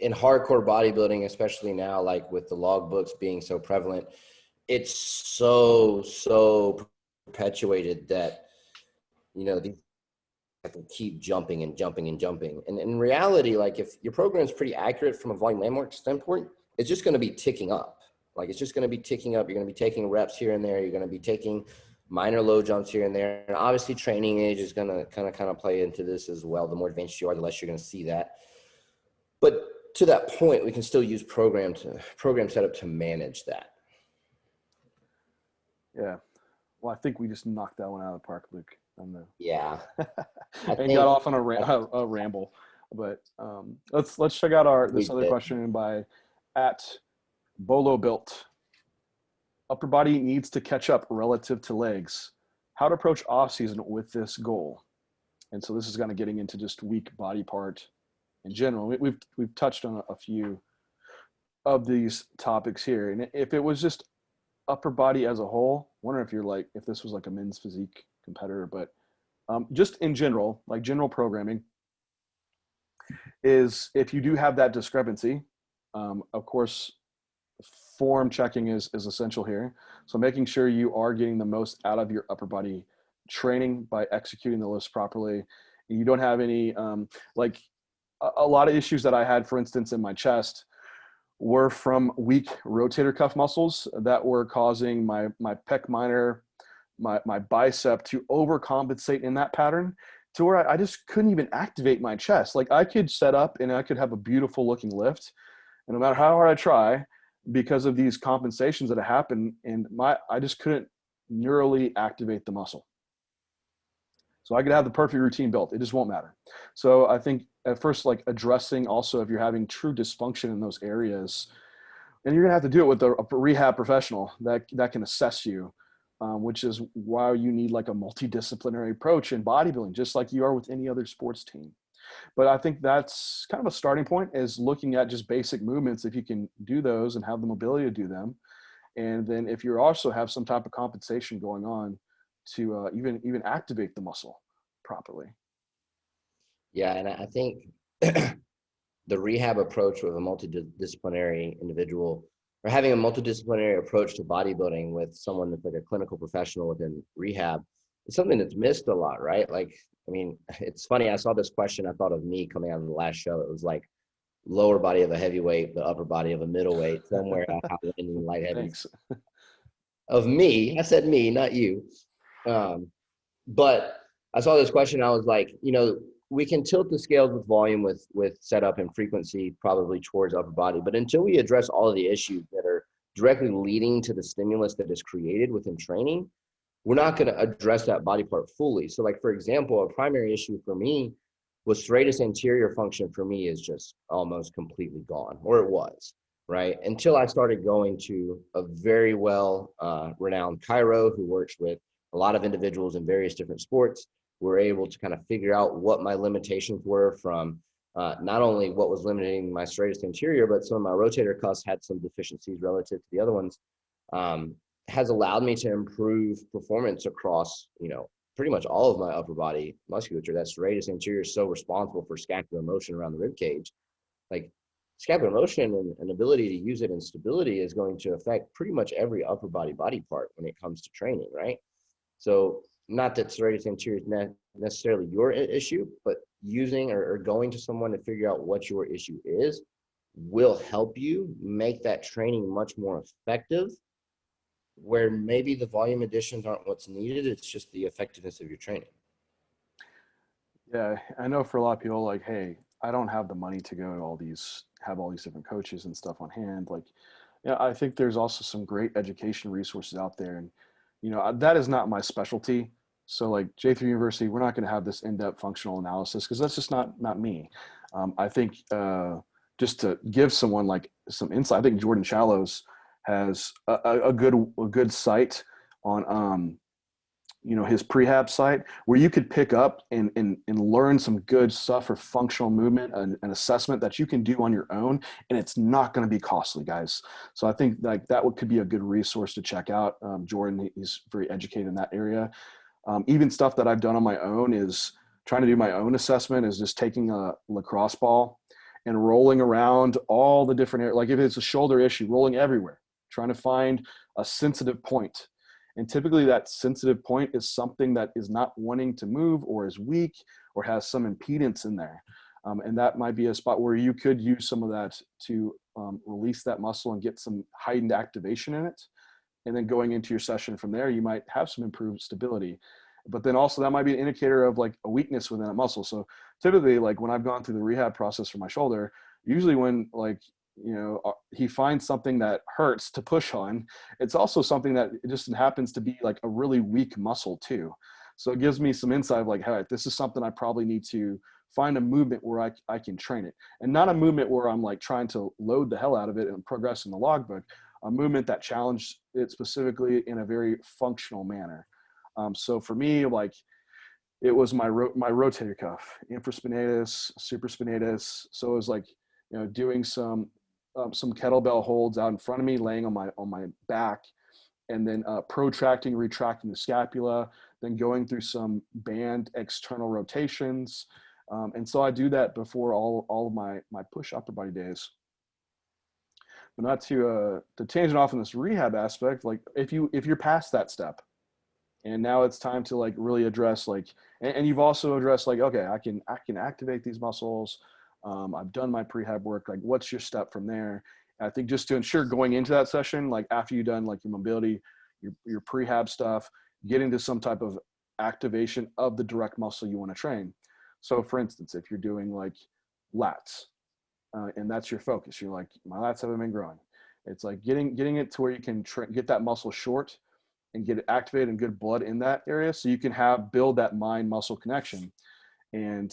in hardcore bodybuilding, especially now, like with the logbooks being so prevalent, it's so perpetuated that, you know, these people keep jumping and jumping and jumping. And in reality, like if your program is pretty accurate from a volume landmark standpoint, it's just going to be ticking up. Like it's just going to be ticking up. You're going to be taking reps here and there. You're going to be taking minor low jumps here and there. And obviously training age is going to kind of play into this as well. The more advanced you are, the less you're going to see that. But to that point, we can still use program setup to manage that. Yeah. Well, I think we just knocked that one out of the park, Luke. Yeah. And got off on a ramble. But let's check out this other question by @Bolo Built. Upper body needs to catch up relative to legs. How to approach off season with this goal? And so this is kind of getting into just weak body part in general. We've touched on a few of these topics here, and if it was just upper body as a whole, I wonder if this was like a men's physique competitor, but just in general, like general programming, is if you do have that discrepancy, of course, form checking is essential here. So making sure you are getting the most out of your upper body training by executing the lifts properly. You don't have any like a lot of issues that I had, for instance, in my chest were from weak rotator cuff muscles that were causing my pec minor, my bicep to overcompensate in that pattern to where I just couldn't even activate my chest. Like I could set up and I could have a beautiful looking lift, and no matter how hard I try, because of these compensations that happen, and I just couldn't neurally activate the muscle. So I could have the perfect routine built. It just won't matter. So I think at first, like addressing also if you're having true dysfunction in those areas, and you're gonna have to do it with a rehab professional that can assess you, which is why you need like a multidisciplinary approach in bodybuilding, just like you are with any other sports team. But I think that's kind of a starting point, is looking at just basic movements, if you can do those and have the mobility to do them. And then if you also have some type of compensation going on to even activate the muscle properly. Yeah, and I think the rehab approach with a multidisciplinary individual, or having a multidisciplinary approach to bodybuilding with someone that's like a clinical professional within rehab, is something that's missed a lot, right? Like, I mean, it's funny. I saw this question. I thought of me coming out of the last show. It was like lower body of a heavyweight, but upper body of a middleweight, somewhere in light heavy. Thanks. Of me, I said me, not you. But I saw this question. I was like, you know, we can tilt the scales with volume, with setup and frequency, probably towards upper body. But until we address all of the issues that are directly leading to the stimulus that is created within training, we're not going to address that body part fully. So like, for example, a primary issue for me was serratus anterior function for me is just almost completely gone, or it was, right? Until I started going to a very well renowned chiro who works with a lot of individuals in various different sports. We're able to kind of figure out what my limitations were from not only what was limiting my serratus anterior, but some of my rotator cuffs had some deficiencies relative to the other ones. Has allowed me to improve performance across, you know, pretty much all of my upper body musculature. That serratus anterior is so responsible for scapular motion around the rib cage. Like scapular motion and ability to use it in stability is going to affect pretty much every upper body part when it comes to training, right? So not that serratus anterior is necessarily your issue, but using or going to someone to figure out what your issue is will help you make that training much more effective, where maybe the volume additions aren't what's needed. It's just the effectiveness of your training. Yeah, I know for a lot of people, like, hey, I don't have the money to go to have all these different coaches and stuff on hand. Like, yeah, I think there's also some great education resources out there. And, you know, that is not my specialty. So like J3 University, we're not going to have this in-depth functional analysis because that's just not me. I think just to give someone like some insight, I think Jordan Shallows has a good site on his prehab site where you could pick up and learn some good stuff for functional movement and assessment that you can do on your own, and it's not going to be costly, guys. So I think like that could be a good resource to check out. Jordan, he's very educated in that area. Even stuff that I've done on my own is trying to do my own assessment is just taking a lacrosse ball and rolling around all the different areas. Like if it's a shoulder issue, rolling everywhere, trying to find a sensitive point. And typically that sensitive point is something that is not wanting to move or is weak or has some impedance in there. And that might be a spot where you could use some of that to release that muscle and get some heightened activation in it. And then going into your session from there, you might have some improved stability. But then also that might be an indicator of like a weakness within a muscle. So typically, like when I've gone through the rehab process for my shoulder, usually when like, he finds something that hurts to push on, it's also something that it just happens to be like a really weak muscle too. So it gives me some insight of like, hey, this is something I probably need to find a movement where I can train it, and not a movement where I'm like trying to load the hell out of it and progress in the logbook, a movement that challenged it specifically in a very functional manner. So for me, like it was my rotator cuff, infraspinatus, supraspinatus. So it was like, doing some kettlebell holds out in front of me, laying on my back, and then protracting, retracting the scapula, then going through some band external rotations. And so I do that before all of my push upper body days. But not to tangent off in this rehab aspect, like if you're past that step, and now it's time to like really address like, and you've also addressed like, okay, I can activate these muscles. I've done my prehab work. Like, what's your step from there? And I think just to ensure going into that session, like after you've done like your mobility, your prehab stuff, get into some type of activation of the direct muscle you want to train. So for instance, if you're doing like lats, and that's your focus, you're like, my lats haven't been growing. It's like getting it to where you can get that muscle short and get it activated and good blood in that area, so you can build that mind muscle connection. And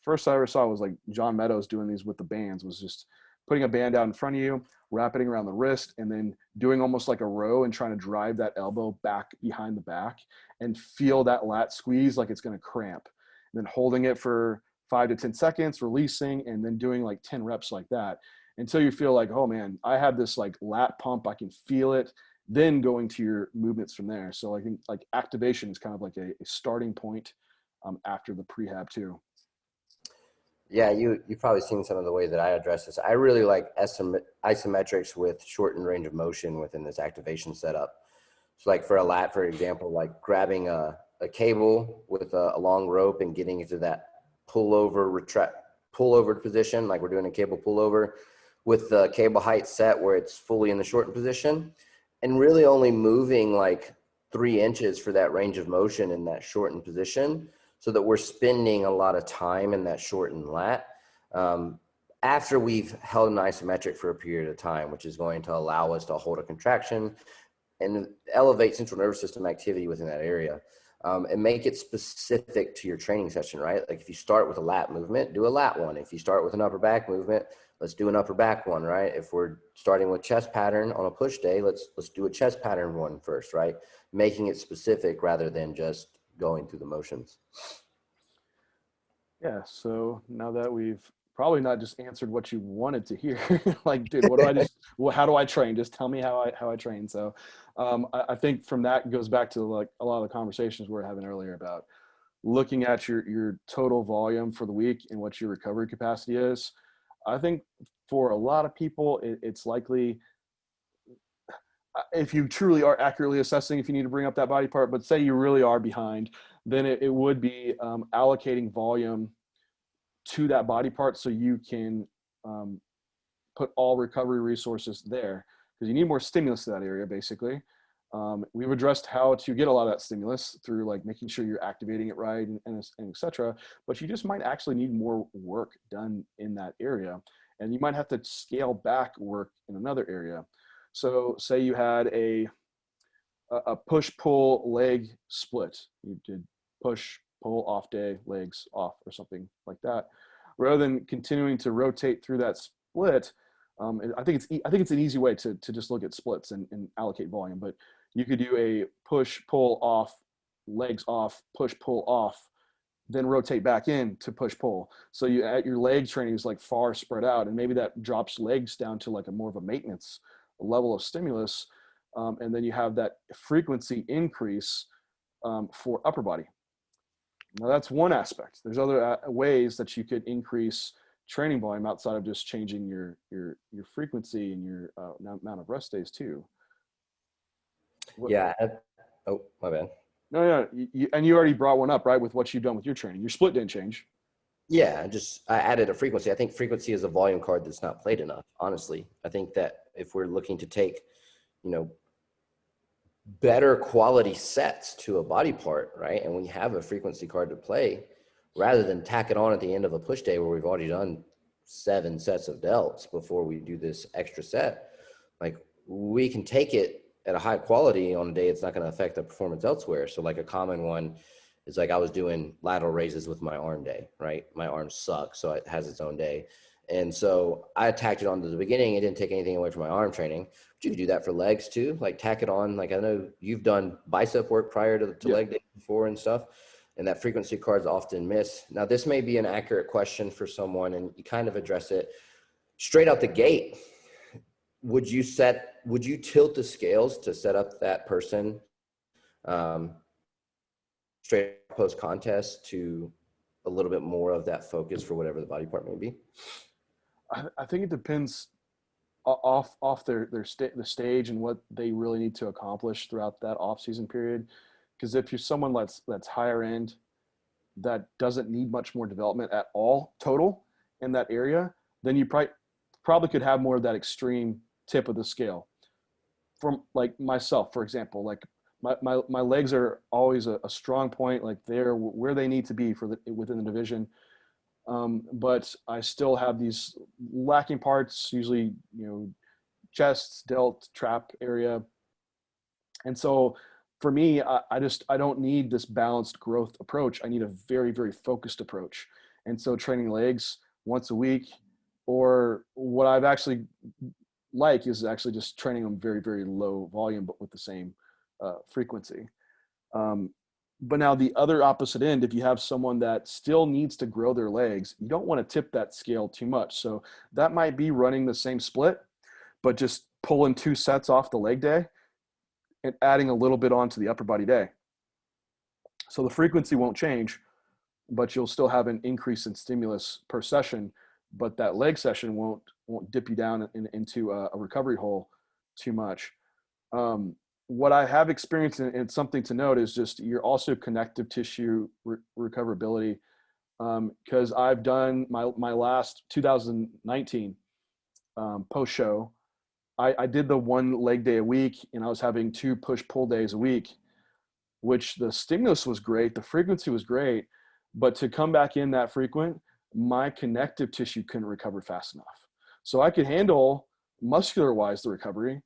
first I ever saw was like John Meadows doing these with the bands, was just putting a band out in front of you, wrapping it around the wrist, and then doing almost like a row and trying to drive that elbow back behind the back and feel that lat squeeze like it's going to cramp. And then holding it for 5 to 10 seconds, releasing, and then doing like 10 reps like that until you feel like, oh man, I have this like lat pump, I can feel it. Then going to your movements from there. So I think like activation is kind of like a starting point after the prehab too. Yeah, you've probably seen some of the way that I address this. I really like isometrics with shortened range of motion within this activation setup. So like for a lat, for example, like grabbing a cable with a long rope and getting into that pullover position, like we're doing a cable pullover with the cable height set where it's fully in the shortened position, and really only moving like 3 inches for that range of motion in that shortened position, so that we're spending a lot of time in that shortened lat after we've held an isometric for a period of time, which is going to allow us to hold a contraction and elevate central nervous system activity within that area, and make it specific to your training session, right? Like if you start with a lat movement, do a lat one. If you start with an upper back movement, let's do an upper back one, right? If we're starting with chest pattern on a push day, let's do a chest pattern one first, right? Making it specific rather than just going through the motions. Yeah. So now that we've probably not just answered what you wanted to hear, like, dude, what do I just, well, how do I train? Just tell me how I train. So I think from that goes back to like a lot of the conversations we were having earlier about looking at your total volume for the week and what your recovery capacity is. I think for a lot of people, it's likely, if you truly are accurately assessing if you need to bring up that body part, but say you really are behind, then it would be allocating volume to that body part so you can put all recovery resources there, because you need more stimulus to that area basically. We've addressed how to get a lot of that stimulus through like making sure you're activating it right and et cetera, but you just might actually need more work done in that area, and you might have to scale back work in another area. So say you had a push-pull leg split. You did push, pull, off day, legs off or something like that. Rather than continuing to rotate through that split, I think it's an easy way to just look at splits and allocate volume. But you could do a push, pull, off, legs off, push, pull, off, then rotate back in to push, pull. So you at your leg training is like far spread out, and maybe that drops legs down to like a more of a maintenance level of stimulus, and then you have that frequency increase for upper body. Now that's one aspect. There's other ways that you could increase training volume outside of just changing your frequency and your amount of rest days too. Yeah. Oh, my bad. No, and you already brought one up, right? With what you've done with your training, your split didn't change. Yeah, I added a frequency. I think frequency is a volume card that's not played enough, honestly. I think that if we're looking to take, better quality sets to a body part, right? And we have a frequency card to play, rather than tack it on at the end of a push day where we've already done 7 sets of delts before we do this extra set. Like, we can take it at a high quality on a day it's not going to affect the performance elsewhere. So like a common one is like I was doing lateral raises with my arm day, right? My arms suck, so it has its own day. And so I tacked it on to the beginning. It didn't take anything away from my arm training. But you can do that for legs too. Like tack it on. Like I know you've done bicep work prior to leg day before and stuff. And that frequency card's often missed. Now this may be an accurate question for someone, and you kind of address it straight out the gate. Would you tilt the scales to set up that person straight post contest to a little bit more of that focus for whatever the body part may be? I think it depends off the stage and what they really need to accomplish throughout that off season period. Because if you're someone that's higher end, that doesn't need much more development at all total in that area, then you probably could have more of that extreme tip of the scale. From like myself, for example, like my legs are always a strong point, like they're where they need to be within the division. But I still have these lacking parts, usually, chest, delt, trap area. And so for me, I don't need this balanced growth approach. I need a very, very focused approach. And so training legs once a week, or what I've actually is actually just training them very, very low volume, but with the same frequency. But now the other opposite end, if you have someone that still needs to grow their legs, you don't want to tip that scale too much. So that might be running the same split, but just pulling 2 sets off the leg day and adding a little bit onto the upper body day. So the frequency won't change, but you'll still have an increase in stimulus per session, but that leg session won't dip you down into a recovery hole too much. What I have experienced, and something to note, is just you're also connective tissue recoverability. Because I've done my last 2019 post show, I did the 1 leg day a week, and I was having 2 push-pull days a week, which the stimulus was great, the frequency was great, but to come back in that frequent, my connective tissue couldn't recover fast enough. So I could handle muscular-wise the recovery,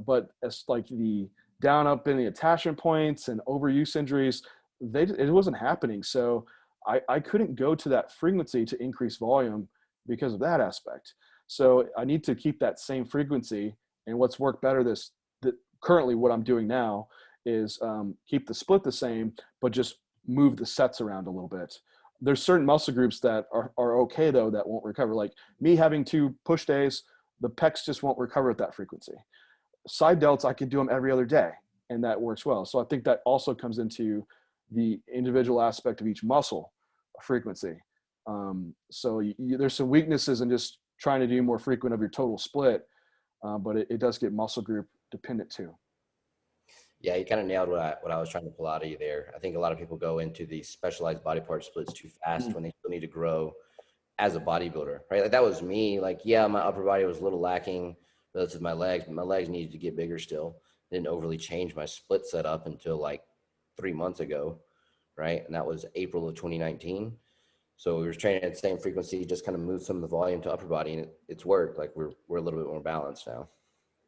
but as like the down up in the attachment points and overuse injuries, it wasn't happening. So I couldn't go to that frequency to increase volume because of that aspect. So I need to keep that same frequency. And what's worked better currently what I'm doing now is keep the split the same, but just move the sets around a little bit. There's certain muscle groups that are okay though, that won't recover. Like me having 2 push days, the pecs just won't recover at that frequency. Side delts, I can do them every other day, and that works well. So I think that also comes into the individual aspect of each muscle frequency. So there's some weaknesses in just trying to do more frequent of your total split, but it does get muscle group dependent too. Yeah, you kind of nailed what I was trying to pull out of you there. I think a lot of people go into these specialized body part splits too fast when they still need to grow as a bodybuilder, right? Like that was me. Like, yeah, my upper body was a little lacking relative to my legs, but my legs needed to get bigger still. Didn't overly change my split setup until like 3 months ago, right? And that was April of 2019. So we were training at the same frequency, just kind of moved some of the volume to upper body, and it's worked. Like we're a little bit more balanced now.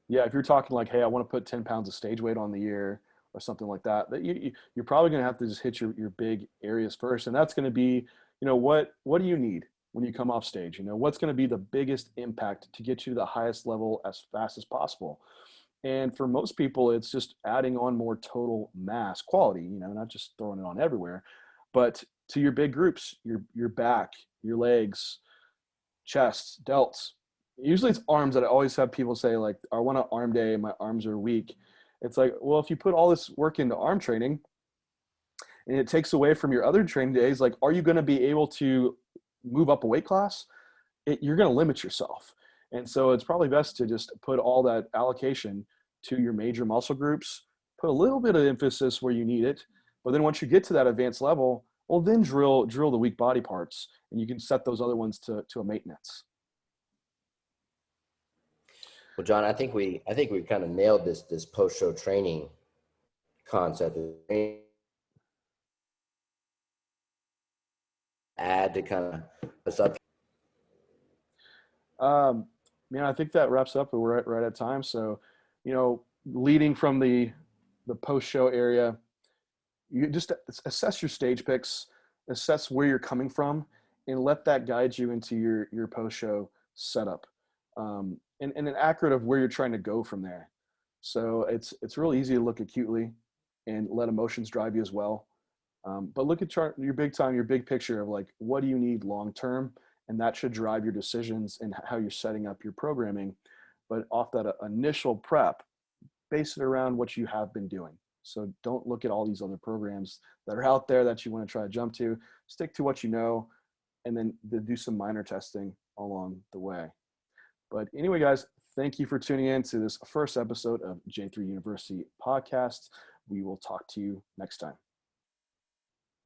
Yeah, if you're talking like, hey, I want to put 10 pounds of stage weight on the year or something like that, you're probably going to have to just hit your big areas first. And that's going to be, what do you need? when you come off stage? What's going to be the biggest impact to get you to the highest level as fast as possible? And for most people, it's just adding on more total mass quality, not just throwing it on everywhere, but to your big groups, your back, your legs, chests, delts. Usually it's arms that I always have people say, like, I want an arm day, my arms are weak. It's like, well, if you put all this work into arm training and it takes away from your other training days, like, are you going to be able to move up a weight class? You're going to limit yourself. And so it's probably best to just put all that allocation to your major muscle groups, put a little bit of emphasis where you need it. But then once you get to that advanced level, well, then drill the weak body parts, and you can set those other ones to a maintenance. Well, John, I think we kind of nailed this post-show training concept. Add to kind of us up. I think that wraps up. We're right at time. So, leading from the post-show area, you just assess your stage picks, assess where you're coming from, and let that guide you into your post-show setup, and an accurate of where you're trying to go from there. So it's real easy to look acutely and let emotions drive you as well. But look at your big picture of, like, what do you need long-term, and that should drive your decisions and how you're setting up your programming. But off that initial prep, base it around what you have been doing. So don't look at all these other programs that are out there that you want to try to jump to. Stick to what you know, and then do some minor testing along the way. But anyway, guys, thank you for tuning in to this first episode of J3 University Podcast. We will talk to you next time.